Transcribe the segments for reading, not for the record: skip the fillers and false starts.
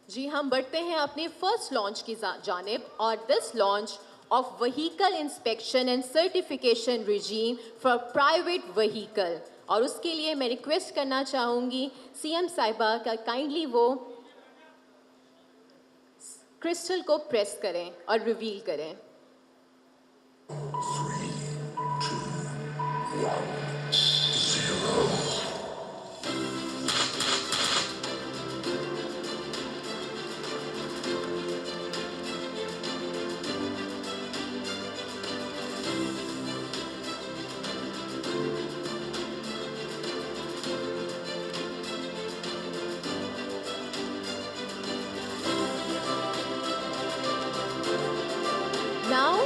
जी हम बढ़ते हैं अपने फर्स्ट लॉन्च की जानिब और this launch of vehicle inspection and certification regime for private vehicle. और उसके लिए मैं रिक्वेस्ट करना चाहूँगी सीएम साहिबा का काइंडली वो क्रिस्टल को प्रेस करें और रिवील करें। 3, 2, 1, 0. नाउ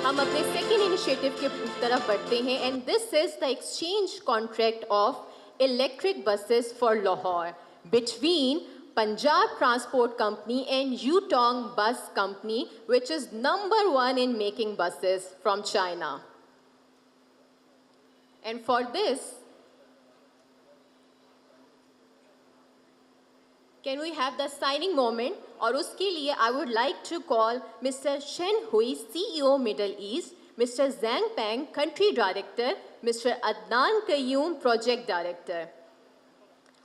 हम अपने सेकेंड इनिशिएटिव की तरफ बढ़ते हैं and this is the exchange contract of electric buses for Lahore between Punjab Transport Company and Yutong Bus Company, which is #1 in making buses from China. And for this, can we have the signing moment? और उसके लिए I would like to call Mr. Shen Hui, CEO Middle East, Mr. Zhang Peng, Country Director, Mr. Adnan Qayyum, Project Director.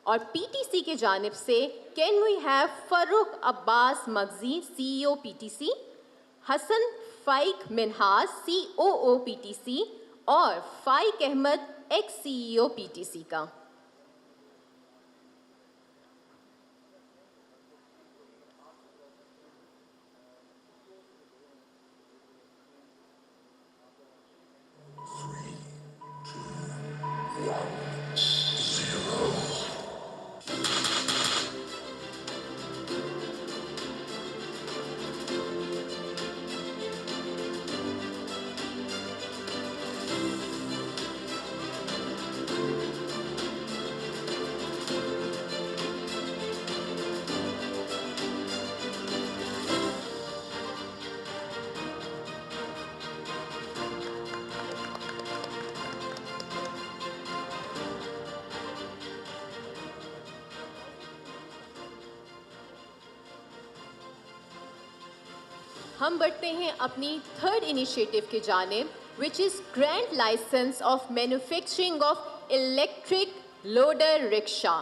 और PTC के जानिब से can we have Farooq Abbas Maghzi CEO PTC, Hassan Faiq Minhas COO PTC और Faiq Ahmed ex CEO PTC का। हम बढ़ते हैं अपनी थर्ड इनिशिएटिव की जानिब which is grant license of manufacturing of electric loader rickshaw.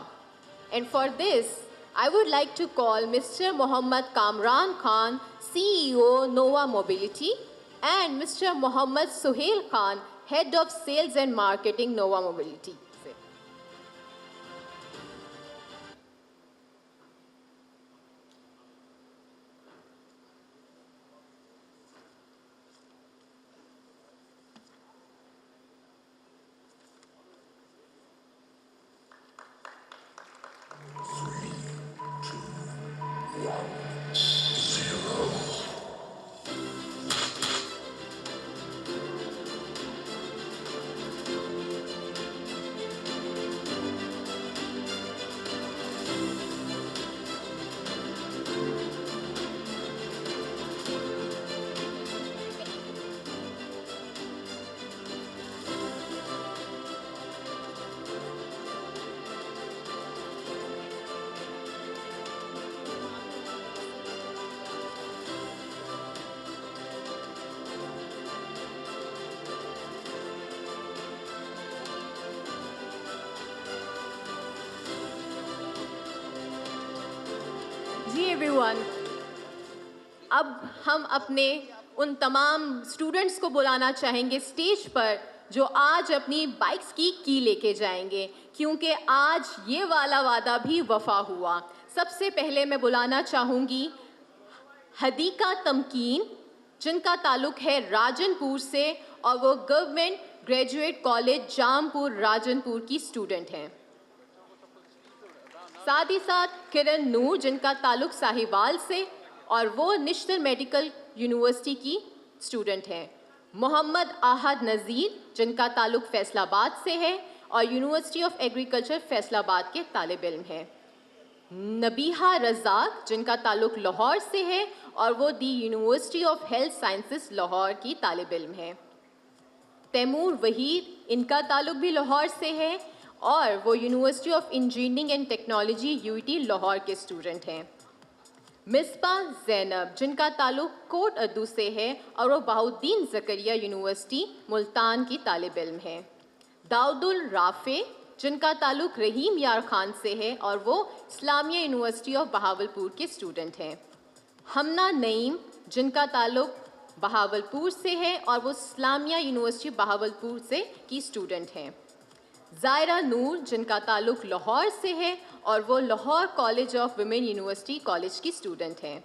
And for this I would like to call Mr. Mohammad Kamran Khan, CEO Nova Mobility, and Mr. Mohammad Suhail Khan, Head of Sales and Marketing Nova Mobility. जी everyone, अब हम अपने उन तमाम students को बुलाना चाहेंगे stage पर जो आज अपनी बाइक्स की लेके जाएंगे, क्योंकि आज ये वाला वादा भी वफा हुआ। सबसे पहले मैं बुलाना चाहूँगी हदीका तमकीन, जिनका ताल्लुक़ है राजनपुर से और वो government graduate college Jampur Rajanpur की स्टूडेंट हैं। साथ ही साथ किरण नूर, जिनका ताल्लुक़ साहिवाल से और वो नेशनल मेडिकल यूनिवर्सिटी की स्टूडेंट हैं। मोहम्मद आहद नज़ीर, जिनका ताल्लुक़ फैसलाबाद से है और यूनिवर्सिटी ऑफ एग्रीकल्चर फैसलाबाद के तालिब इल्म हैं। नबीहा रज़ाक, जिनका ताल्लुक़ लाहौर से है और वो the university of health sciences Lahore की तालिब इल्म हैं। तैमूर वहीद, इनका ताल्लुक़ भी लाहौर से है और वो university of engineering and technology UT Lahore के स्टूडेंट हैं। मिसबा ज़ैनब जिनका ताल्लुक कोट अद्दू से है और वो बहाउद्दीन ज़करिया यूनिवर्सिटी मुल्तान की तालिब इल्म है। दाऊदुल राफ़े जिनका ताल्लुक रहीम यार खान से है और वो इस्लामिया यूनिवर्सिटी ऑफ बहावलपुर के स्टूडेंट हैं। हमना नईम जिनका ताल्लुक बहावलपुर से है और वो इस्लामिया यूनिवर्सिटी बहावलपुर से की स्टूडेंट हैं। ज़ायरा नूर जिनका ताल्लुक लाहौर से है और वो Lahore college of women university college की स्टूडेंट हैं।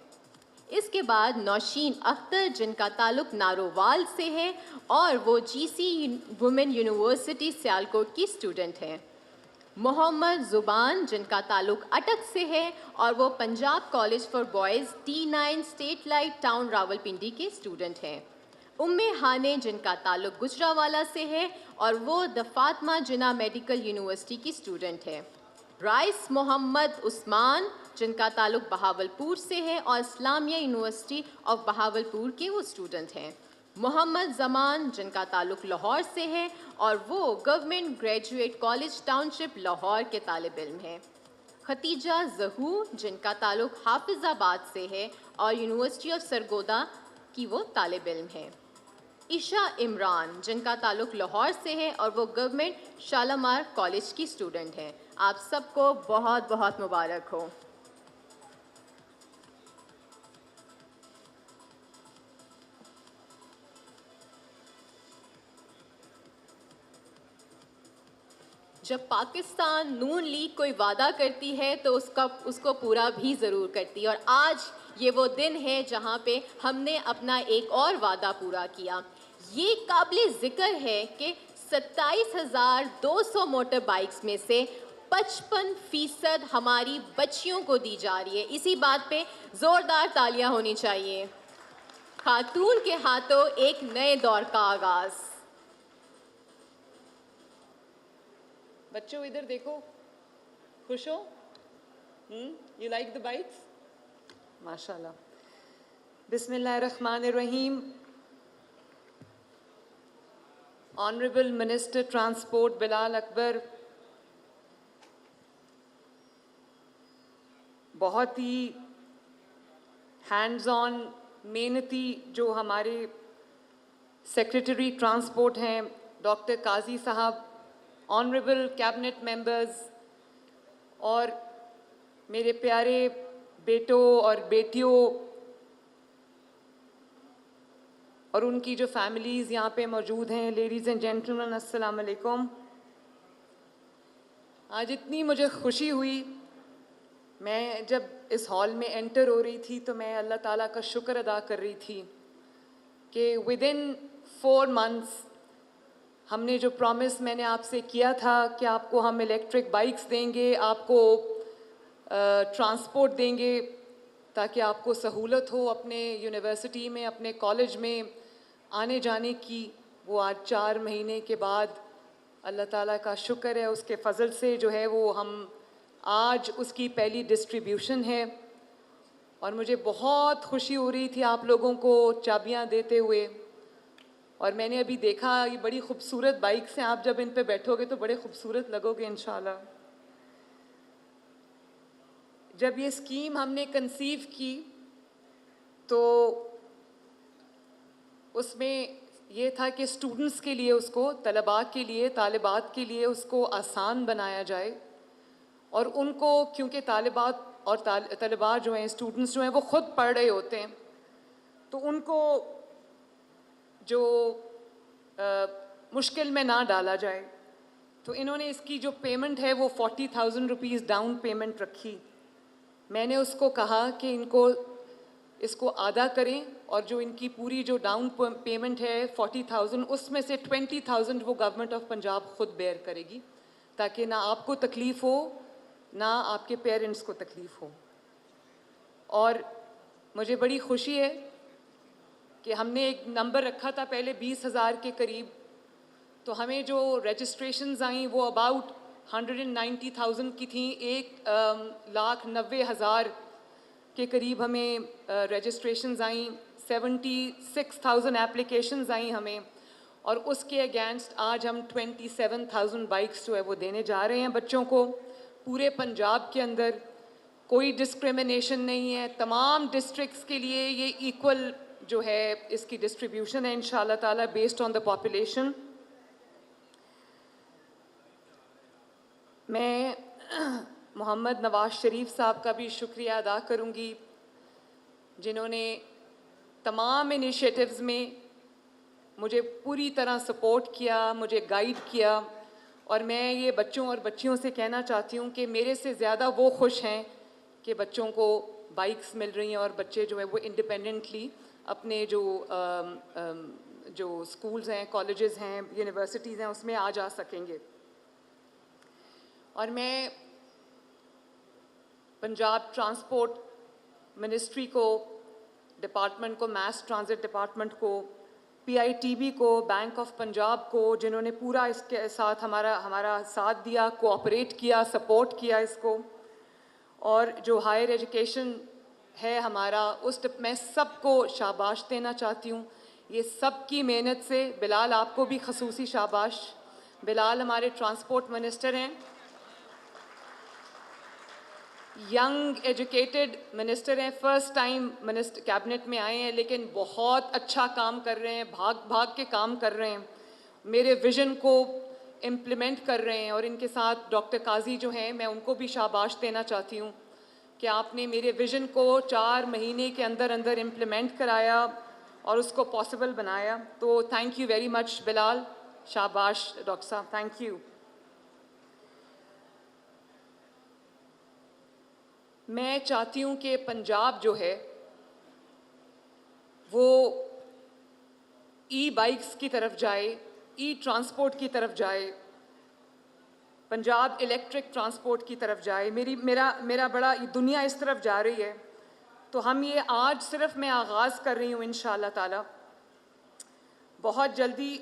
इसके बाद नौशीन अख्तर जिनका ताल्लुक नारोवाल से है और वो जीसी वुमेन यूनिवर्सिटी सियालकोट की स्टूडेंट हैं। मोहम्मद ज़ुबान जिनका ताल्लुक अटक से है और वो Punjab college for boys T9 street light town Rawalpindi के स्टूडेंट हैं। उम्मे हाने जिनका ताल्लुक गुजरावाला से है और वो the Fatima Jinnah medical university की स्टूडेंट है। राइस मोहम्मद उस्मान जिनका ताल्लुक बहावलपुर से है और इस्लामिया यूनिवर्सिटी ऑफ बहावलपुर के वो स्टूडेंट हैं। मोहम्मद जमान जिनका ताल्लुक लाहौर से है और वो government graduate college township Lahore के तालिब इल्म हैं। खतीजा ज़हूर जिनका ताल्लुक हाफिज़ाबाद से है और यूनिवर्सिटी ऑफ सरगोदा की वो तालिब इल्म हैं। ईशा इमरान जिनका ताल्लुक लाहौर से है और वो गवर्नमेंट शालामार कॉलेज की स्टूडेंट हैं। आप सबको बहुत बहुत मुबारक हो। जब पाकिस्तान नून लीग कोई वादा करती है तो उसको पूरा भी ज़रूर करती है और आज ये वो दिन है जहाँ पे हमने अपना एक और वादा पूरा किया। ये काबिल ज़िक्र है कि 27,200 मोटर बाइक्स में से 55% हमारी बच्चियों को दी जा रही है। इसी बात पे ज़ोरदार तालियां होनी चाहिए। खातून के हाथों एक नए दौर का आगाज़। बच्चों इधर देखो, खुश हो? You like the bikes? माशाल्लाह। बिस्मिल्लाहिर्रहमानिर्रहीम। Honourable minister transport Bilal Akbar, बहुत ही हैंड्स ऑन मेहनती जो हमारे सेक्रेटरी ट्रांसपोर्ट हैं डॉक्टर काजी साहब, ऑनरेबल कैबिनेट मेंबर्स और मेरे प्यारे बेटों और बेटियों और उनकी जो फैमिलीज़ यहाँ पे मौजूद हैं, लेडीज़ एंड जेंटलमैन, अस्सलाम वालेकुम। आज इतनी मुझे खुशी हुई, मैं जब इस हॉल में एंटर हो रही थी तो मैं अल्लाह ताला का शुक्र अदा कर रही थी कि विदिन 4 मंथ्स हमने जो प्रॉमिस मैंने आपसे किया था कि आपको हम इलेक्ट्रिक बाइक्स देंगे, आपको ट्रांसपोर्ट देंगे ताकि आपको सहूलत हो अपने यूनिवर्सिटी में, अपने कॉलेज में आने जाने की, वो आज 4 महीने के बाद अल्लाह ताला का शुक्र है, उसके फ़ज़ल से जो है वो हम आज उसकी पहली डिस्ट्रीब्यूशन है। और मुझे बहुत खुशी हो रही थी आप लोगों को चाबियां देते हुए। और मैंने अभी देखा ये बड़ी खूबसूरत बाइक्स हैं, आप जब इन पे बैठोगे तो बड़े खूबसूरत लगोगे इंशाल्लाह। जब ये स्कीम हमने कंसीव की तो उसमें ये था कि स्टूडेंट्स के लिए, उसको तलबा के लिए, तालिबात के लिए उसको आसान बनाया जाए और उनको, क्योंकि तालिबात और तलबा जो हैं, स्टूडेंट्स जो हैं, वो ख़ुद पढ़ रहे होते हैं, तो उनको जो मुश्किल में ना डाला जाए, तो इन्होंने इसकी जो पेमेंट है वो 40,000 रुपीज़ डाउन पेमेंट रखी। मैंने उसको कहा कि इनको इसको आधा करें और जो इनकी पूरी जो डाउन पेमेंट है 40,000, उसमें से 20,000 वो गवर्नमेंट ऑफ पंजाब ख़ुद बेयर करेगी, ताकि ना आपको तकलीफ़ हो ना आपके पेरेंट्स को तकलीफ़ हो। और मुझे बड़ी खुशी है कि हमने एक नंबर रखा था पहले 20,000 के करीब, तो हमें जो रजिस्ट्रेशंस आई वो अबाउट 190,000 की थी। 1,90,000 के करीब हमें रजिस्ट्रेशंस आई, 76,000 एप्लीकेशंस आई हमें, और उसके अगेंस्ट आज हम 27,000 बाइक्स जो है वो देने जा रहे हैं बच्चों को पूरे पंजाब के अंदर। कोई डिस्क्रिमिनेशन नहीं है, तमाम डिस्ट्रिक्ट्स के लिए ये इक्वल जो है इसकी डिस्ट्रीब्यूशन है इंशाल्लाह ताला बेस्ड ऑन द पॉपुलेशन। मैं मोहम्मद नवाज शरीफ साहब का भी शुक्रिया अदा करूंगी जिन्होंने तमाम इनिशिएटिव्स में मुझे पूरी तरह सपोर्ट किया, मुझे गाइड किया। और मैं ये बच्चों और बच्चियों से कहना चाहती हूँ कि मेरे से ज़्यादा वो खुश हैं कि बच्चों को बाइक्स मिल रही हैं और बच्चे जो है वो इंडिपेंडेंटली अपने जो स्कूल्स हैं, कॉलेजेस हैं, यूनिवर्सिटीज़ हैं उसमें आ जा सकेंगे। और मैं पंजाब ट्रांसपोर्ट मिनिस्ट्री को, डिपार्टमेंट को, मैस ट्रांजिट डिपार्टमेंट को, PITB को, बैंक ऑफ पंजाब को, जिन्होंने पूरा इसके साथ हमारा साथ दिया, कोऑपरेट किया, सपोर्ट किया इसको। और जो हायर एजुकेशन है हमारा, मैं सबको शाबाश देना चाहती हूँ। ये सब की मेहनत से, बिलाल आपको भी खसूसी शाबाश। बिलाल हमारे ट्रांसपोर्ट मिनिस्टर हैं, यंग एजुकेटेड मिनिस्टर हैं, फर्स्ट टाइम मिनिस्टर कैबिनेट में आए हैं, लेकिन बहुत अच्छा काम कर रहे हैं, भाग भाग के काम कर रहे हैं, मेरे विज़न को इम्प्लीमेंट कर रहे हैं। और इनके साथ डॉक्टर काजी जो हैं, मैं उनको भी शाबाश देना चाहती हूँ कि आपने मेरे विज़न को 4 महीने के अंदर अंदर इम्प्लीमेंट कराया और उसको पॉसिबल बनाया। तो thank you very much Bilal, शाबाश डॉक्टर साहब, थैंक यू। मैं चाहती हूँ कि पंजाब जो है वो बाइक्स की तरफ जाए, ट्रांसपोर्ट की तरफ जाए, पंजाब इलेक्ट्रिक ट्रांसपोर्ट की तरफ जाए। मेरा बड़ा दुनिया इस तरफ जा रही है। तो हम ये आज सिर्फ मैं आगाज़ कर रही हूँ इंशाल्लाह ताला, बहुत जल्दी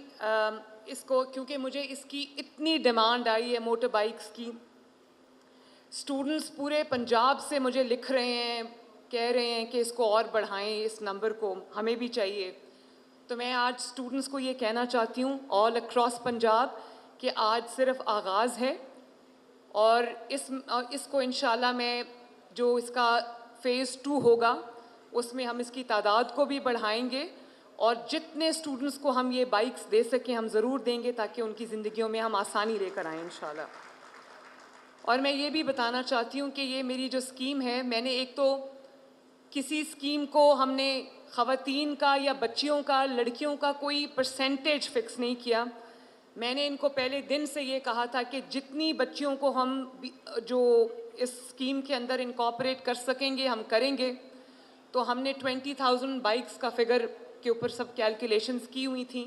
इसको, क्योंकि मुझे इसकी इतनी डिमांड आई है मोटर बाइक्स की। स्टूडेंट्स पूरे पंजाब से मुझे लिख रहे हैं, कह रहे हैं कि इसको और बढ़ाएं, इस नंबर को हमें भी चाहिए। तो मैं आज स्टूडेंट्स को ये कहना चाहती हूँ ऑल अक्रॉस पंजाब कि आज सिर्फ आगाज़ है और इसको इंशाल्लाह मैं जो इसका फ़ेज़ 2 होगा उसमें हम इसकी तादाद को भी बढ़ाएंगे और जितने स्टूडेंट्स को हम ये बाइक्स दे सकें हम ज़रूर देंगे ताकि उनकी ज़िंदगियों में हम आसानी लेकर आएँ इंशाल्लाह। और मैं ये भी बताना चाहती हूँ कि ये मेरी जो स्कीम है, मैंने एक तो किसी स्कीम को हमने ख़वातीन का या बच्चियों का, लड़कियों का कोई परसेंटेज फ़िक्स नहीं किया। मैंने इनको पहले दिन से ये कहा था कि जितनी बच्चियों को हम जो इस स्कीम के अंदर इनकॉर्पोरेट कर सकेंगे हम करेंगे। तो हमने 20,000 बाइक्स का फ़िगर के ऊपर सब कैलकुलेशंस की हुई थी,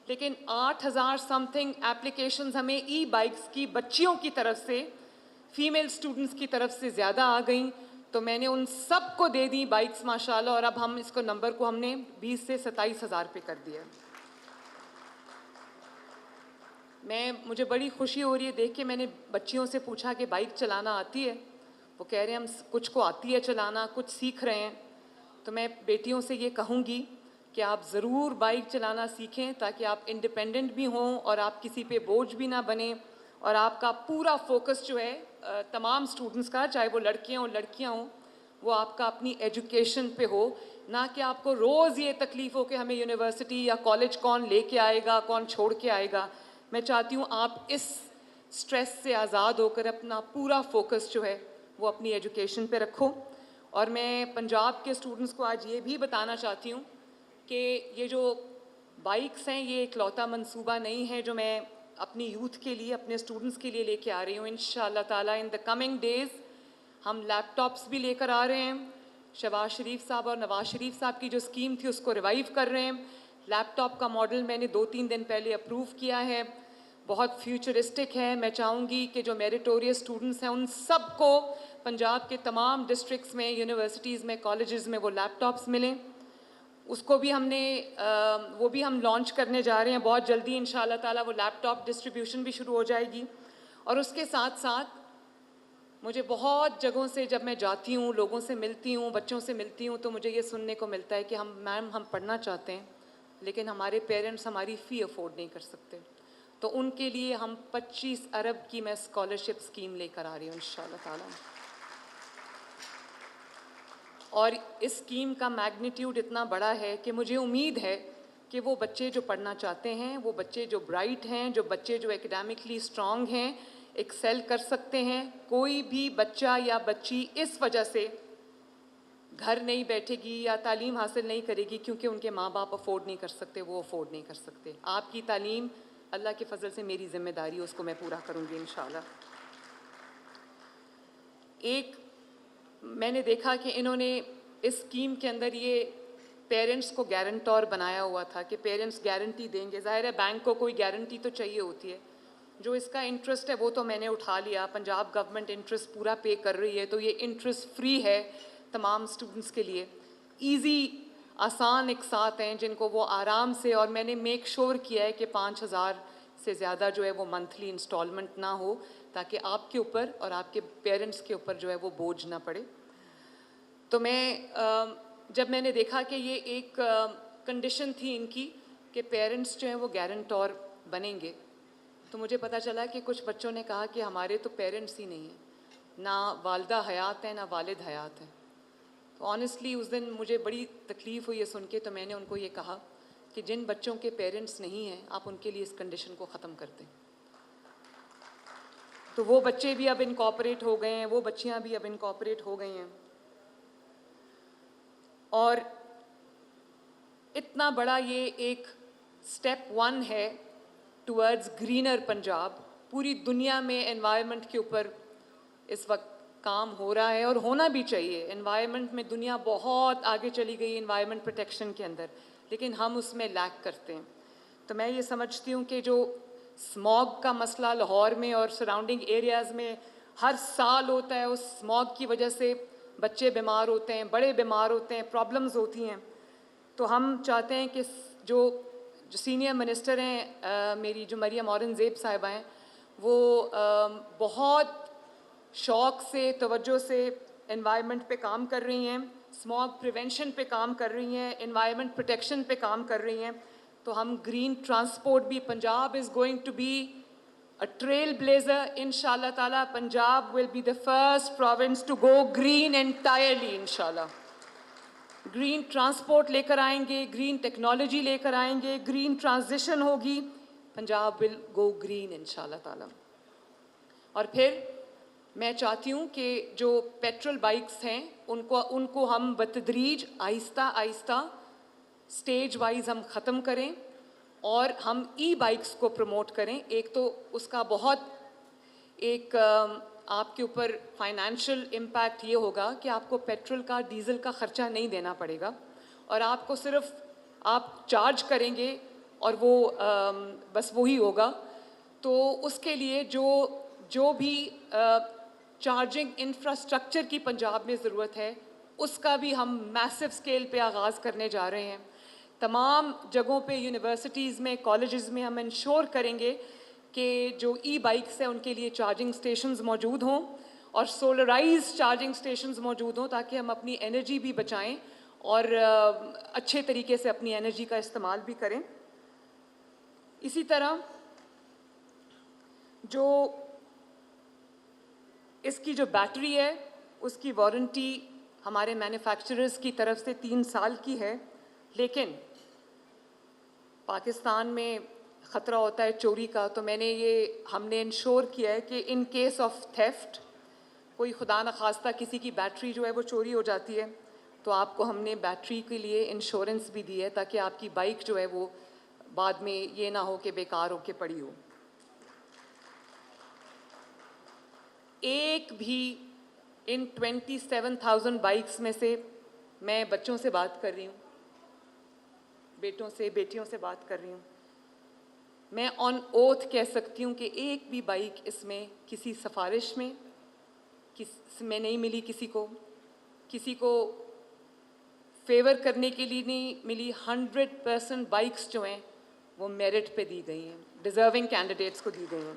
लेकिन 8,000 समथिंग एप्लीकेशंस हमें बाइक्स की बच्चियों की तरफ से, फीमेल स्टूडेंट्स की तरफ से ज़्यादा आ गई। तो मैंने उन सब को दे दी बाइक्स माशाल्लाह, और अब हम इसको नंबर को हमने 20 से 27,000 पे कर दिया। मुझे बड़ी खुशी हो रही है देख के। मैंने बच्चियों से पूछा कि बाइक चलाना आती है? वो कह रहे हैं हम कुछ को आती है चलाना, कुछ सीख रहे हैं। तो मैं बेटियों से ये कहूँगी कि आप ज़रूर बाइक चलाना सीखें ताकि आप इंडिपेंडेंट भी हों और आप किसी पे बोझ भी ना बने, और आपका पूरा फोकस जो है तमाम स्टूडेंट्स का, चाहे वो लड़कियां हों, वो आपका अपनी एजुकेशन पे हो, ना कि आपको रोज़ ये तकलीफ़ हो कि हमें यूनिवर्सिटी या कॉलेज कौन लेके आएगा, कौन छोड़ के आएगा। मैं चाहती हूँ आप इस स्ट्रेस से आज़ाद होकर अपना पूरा फोकस जो है वो अपनी एजुकेशन पे रखो। और मैं पंजाब के स्टूडेंट्स को आज ये भी बताना चाहती हूँ कि ये जो बाइक्स हैं ये इकलौता मंसूबा नहीं है जो मैं अपनी यूथ के लिए, अपने स्टूडेंट्स के लिए लेके आ रही हूँ। इंशाल्लाह ताला इन द कमिंग डेज़ हम लैपटॉप्स भी लेकर आ रहे हैं। शहबाज शरीफ साहब और नवाज शरीफ साहब की जो स्कीम थी उसको रिवाइव कर रहे हैं। लैपटॉप का मॉडल मैंने 2-3 दिन पहले अप्रूव किया है, बहुत फ्यूचरिस्टिक है। मैं चाहूँगी कि जो मेरिटोरियस स्टूडेंट्स हैं उन सब को पंजाब के तमाम डिस्ट्रिक्ट्स में, यूनिवर्सिटीज़ में, कॉलेजेस में वो लैपटॉप्स मिलें। उसको भी वो भी हम लॉन्च करने जा रहे हैं बहुत जल्दी इंशाल्लाह ताला। वो लैपटॉप डिस्ट्रीब्यूशन भी शुरू हो जाएगी। और उसके साथ साथ मुझे बहुत जगहों से जब मैं जाती हूँ, लोगों से मिलती हूँ, बच्चों से मिलती हूँ, तो मुझे ये सुनने को मिलता है कि हम पढ़ना चाहते हैं लेकिन हमारे पेरेंट्स हमारी फ़ी अफोर्ड नहीं कर सकते। तो उनके लिए हम 25 अरब की मैं स्कॉलरशिप स्कीम लेकर आ रही हूँ इंशाल्लाह ताला। और इस स्कीम का मैग्नीट्यूड इतना बड़ा है कि मुझे उम्मीद है कि वो बच्चे जो पढ़ना चाहते हैं, वो बच्चे जो ब्राइट हैं, जो बच्चे जो एकेडमिकली स्ट्रांग हैं, एक्सेल कर सकते हैं। कोई भी बच्चा या बच्ची इस वजह से घर नहीं बैठेगी या तालीम हासिल नहीं करेगी क्योंकि उनके माँ बाप अफोर्ड नहीं कर सकते, वो अफोर्ड नहीं कर सकते। आपकी तालीम अल्लाह के फजल से मेरी जिम्मेदारी है, उसको मैं पूरा करूँगी इंशाल्लाह। एक मैंने देखा कि इन्होंने इस स्कीम के अंदर ये पेरेंट्स को गारंटर बनाया हुआ था कि पेरेंट्स गारंटी देंगे। ज़ाहिर है बैंक को कोई गारंटी तो चाहिए होती है। जो इसका इंटरेस्ट है वो तो मैंने उठा लिया, पंजाब गवर्नमेंट इंटरेस्ट पूरा पे कर रही है, तो ये इंटरेस्ट फ्री है तमाम स्टूडेंट्स के लिए। ईजी आसान एक साथ हैं जिनको वो आराम से, और मैंने मेक श्योर किया है कि 5,000 से ज़्यादा जो है वो मंथली इंस्टॉलमेंट ना हो, ताकि आपके ऊपर और आपके पेरेंट्स के ऊपर जो है वो बोझ ना पड़े। तो जब मैंने देखा कि ये एक कंडीशन थी इनकी कि पेरेंट्स जो हैं वो गारंटर बनेंगे, तो मुझे पता चला कि कुछ बच्चों ने कहा कि हमारे तो पेरेंट्स ही नहीं हैं, ना वालदा हयात है ना वालिद हयात है। तो ऑनेस्टली उस दिन मुझे बड़ी तकलीफ़ हुई है सुन के। तो मैंने उनको ये कहा कि जिन बच्चों के पेरेंट्स नहीं हैं, आप उनके लिए इस कंडीशन को ख़त्म कर दें। तो वो बच्चे भी अब इनकॉर्पोरेट हो गए हैं, वो बच्चियां भी अब इनकॉर्पोरेट हो गई हैं। और इतना बड़ा ये एक स्टेप 1 है टुवर्ड्स ग्रीनर पंजाब। पूरी दुनिया में एनवायरनमेंट के ऊपर इस वक्त काम हो रहा है और होना भी चाहिए। एनवायरनमेंट में दुनिया बहुत आगे चली गई एनवायरनमेंट प्रोटेक्शन के अंदर, लेकिन हम उसमें लैक करते हैं। तो मैं ये समझती हूँ कि जो स्मॉग का मसला लाहौर में और सराउंडिंग एरियाज़ में हर साल होता है, उस स्मॉग की वजह से बच्चे बीमार होते हैं, बड़े बीमार होते हैं, प्रॉब्लम्स होती हैं। तो हम चाहते हैं कि जो सीनियर मिनिस्टर हैं, मेरी जो मरियम औरंगज़ेब साहिबा हैं, वो बहुत शौक़ से, तवज्जो से एनवायरनमेंट पे काम कर रही हैं, स्मॉग प्रिवेंशन पे काम कर रही हैं, एनवायरनमेंट प्रोटेक्शन पे काम कर रही हैं। तो हम ग्रीन ट्रांसपोर्ट भी, Punjab is going to be a trailblazer, inshallah ta'ala. Punjab will be the first province to go green entirely, inshallah. Green transport लेकर आएंगे, ग्रीन टेक्नोलॉजी लेकर आएंगे, ग्रीन ट्रांजिशन होगी, पंजाब विल गो ग्रीन इंशाल्लाह ताला। और फिर मैं चाहती हूँ कि जो पेट्रोल बाइक्स हैं उनको हम बतदरीज आहिस्ता आहिस्ता स्टेज वाइज हम ख़त्म करें और हम ई बाइक्स को प्रमोट करें। एक तो उसका बहुत एक आपके ऊपर फाइनेंशियल इम्पैक्ट ये होगा कि आपको पेट्रोल का, डीज़ल का ख़र्चा नहीं देना पड़ेगा और आपको सिर्फ आप चार्ज करेंगे और वो बस वही होगा। तो उसके लिए जो भी चार्जिंग इंफ्रास्ट्रक्चर की पंजाब में ज़रूरत है, उसका भी हम मैसिव स्केल पे आगाज़ करने जा रहे हैं। तमाम जगहों पे, यूनिवर्सिटीज़ में, कॉलेजेस में हम इंश्योर करेंगे कि जो ई बाइक्स हैं उनके लिए चार्जिंग स्टेशंस मौजूद हों और सोलराइज चार्जिंग स्टेशंस मौजूद हों, ताकि हम अपनी एनर्जी भी बचाएं और अच्छे तरीके से अपनी एनर्जी का इस्तेमाल भी करें। इसी तरह जो इसकी जो बैटरी है उसकी वारंटी हमारे मैन्युफैक्चरर्स की तरफ से 3 साल की है, लेकिन पाकिस्तान में ख़तरा होता है चोरी का। तो हमने इंश्योर किया है कि इन केस ऑफ थेफ्ट, कोई खुदा न खास्ता किसी की बैटरी जो है वो चोरी हो जाती है, तो आपको हमने बैटरी के लिए इंश्योरेंस भी दी है, ताकि आपकी बाइक जो है वो बाद में ये ना हो कि बेकार हो के पड़ी हो। एक भी इन 27,000 बाइक्स में से, मैं बच्चों से बात कर रही हूँ, बेटों से, बेटियों से बात कर रही हूँ, मैं ऑन ओथ कह सकती हूँ कि एक भी बाइक इसमें किसी सिफारिश में नहीं मिली, किसी को फेवर करने के लिए नहीं मिली। 100% बाइक्स जो हैं वो मेरिट पे दी गई हैं, डिज़र्विंग कैंडिडेट्स को दी गई हैं।